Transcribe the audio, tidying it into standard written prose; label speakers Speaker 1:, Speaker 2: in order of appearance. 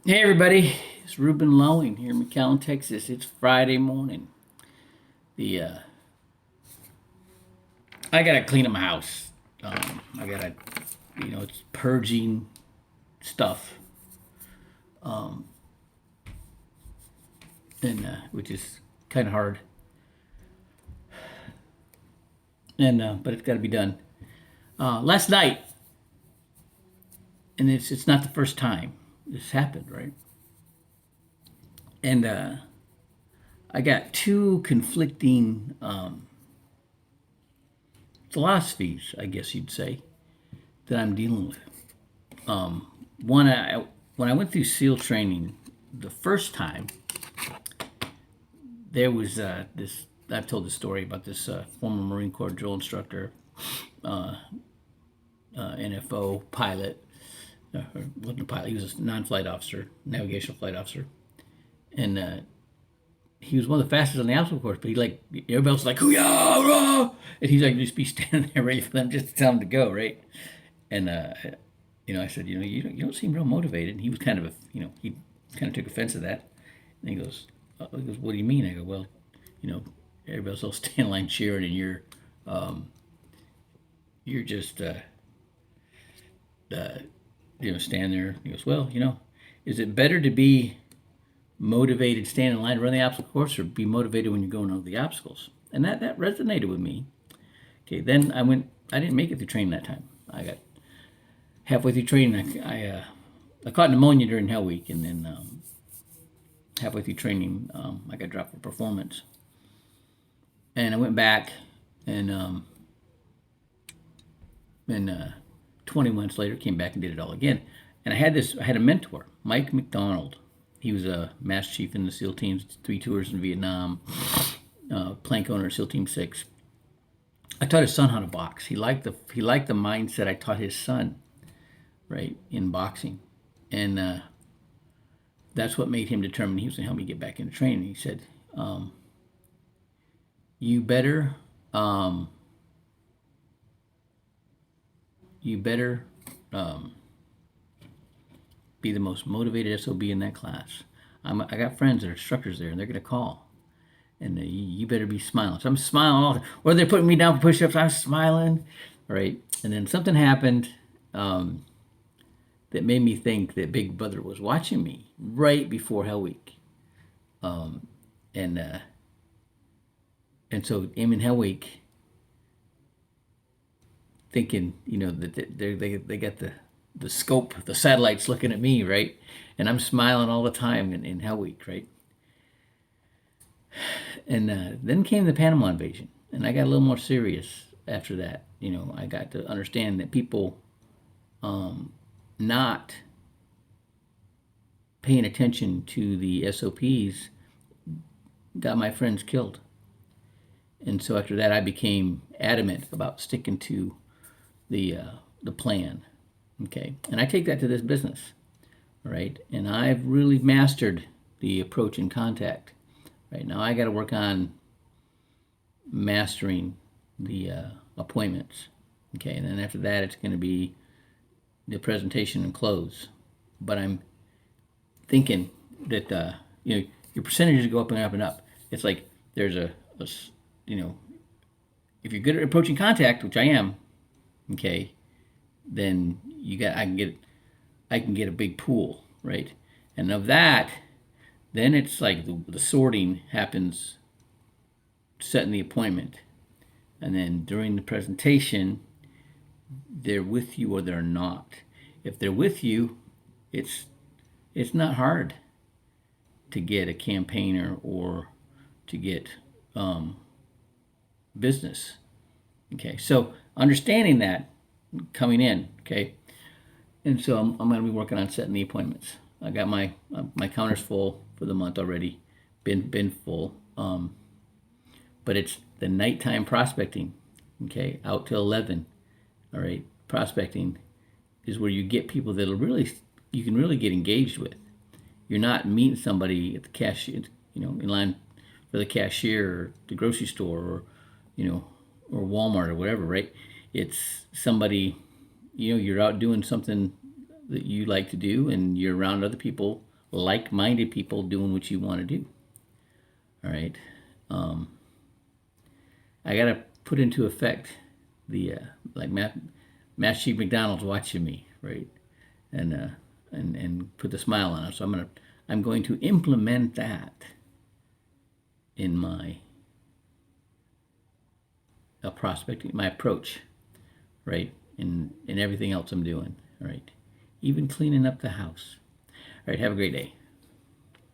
Speaker 1: Hey everybody, it's Ruben Lowing here in McAllen, Texas. It's Friday morning. The I gotta clean up my house. I gotta, it's purging stuff, and which is kind of hard. And but it's got to be done. Last night, and it's not the first time this happened, right? And I got two conflicting philosophies, I guess you'd say, that I'm dealing with. One, when I went through SEAL training the first time, there was this. I've told the story about this former Marine Corps drill instructor, NFO pilot. Or wasn't a pilot. He was a non-flight officer, navigational flight officer, and he was one of the fastest on the obstacle course. But he like everybody else was like hoo-yah, and he's like just be standing there ready for them just to tell him to go, right? And I said, you don't seem real motivated. And he was kind of he kind of took offense to that. And he goes, what do you mean? I go, well, you know, everybody's all standing in line cheering, and you're just uh, stand there. He goes, well, is it better to be motivated, stand in line, run the obstacle course, or be motivated when you're going over the obstacles? And that resonated with me. Okay, then I went. I didn't make it through training that time. I got halfway through training. I caught pneumonia during Hell Week, and then halfway through training, I got dropped for performance, and I went back, and 20 months later came back and did it all again. And I had a mentor, Mike McDonald. He was a master chief in the SEAL teams, 3 tours in Vietnam, plank owner at SEAL Team 6. I taught his son how to box. He liked the mindset I taught his son, right, in boxing, and that's what made him determined he was going to help me get back into training. He said, "You better, um, you better be the most motivated SOB in that class. I got friends that are instructors there, and they're going to call, and you better be smiling." So I'm smiling all the time. Whether they're putting me down for push-ups, I'm smiling, right? And then something happened that made me think that Big Brother was watching me right before Hell Week, and so I'm in Hell Week, thinking, that they got the scope, the satellites looking at me, right? And I'm smiling all the time in Hell Week, right? And then came the Panama invasion, and I got a little more serious after that. I got to understand that people not paying attention to the SOPs got my friends killed. And so after that, I became adamant about sticking to the plan. Okay, and I take that to this business, right? And I've really mastered the approach and contact. Right now, I got to work on mastering the appointments. Okay, and then after that, it's going to be the presentation and close. But I'm thinking that your percentages go up and up and up. It's like there's a you know if you're good at approaching contact, which I am, okay, then I can get a big pool, right? And of that, then it's like the sorting happens, setting the appointment, and then during the presentation, they're with you or they're not. If they're with you, it's not hard to get a campaigner or to get business. Okay, so understanding that coming in, okay, and so I'm going to be working on setting the appointments. I got my counters full for the month already, been full, but it's the nighttime prospecting, okay, out till 11. All right, prospecting is where you get people that'll really you can really get engaged with. You're not meeting somebody at the cashier, in line for the cashier or the grocery store or or Walmart or whatever, right? It's somebody, you're out doing something that you like to do, and you're around other people like-minded people doing what you want to do. All right. I got to put into effect the like Master Chief McDonald's watching me, right? And put the smile on it. So I'm going to implement that in my prospecting, my approach, right? In everything else I'm doing, right? Even cleaning up the house. All right, have a great day.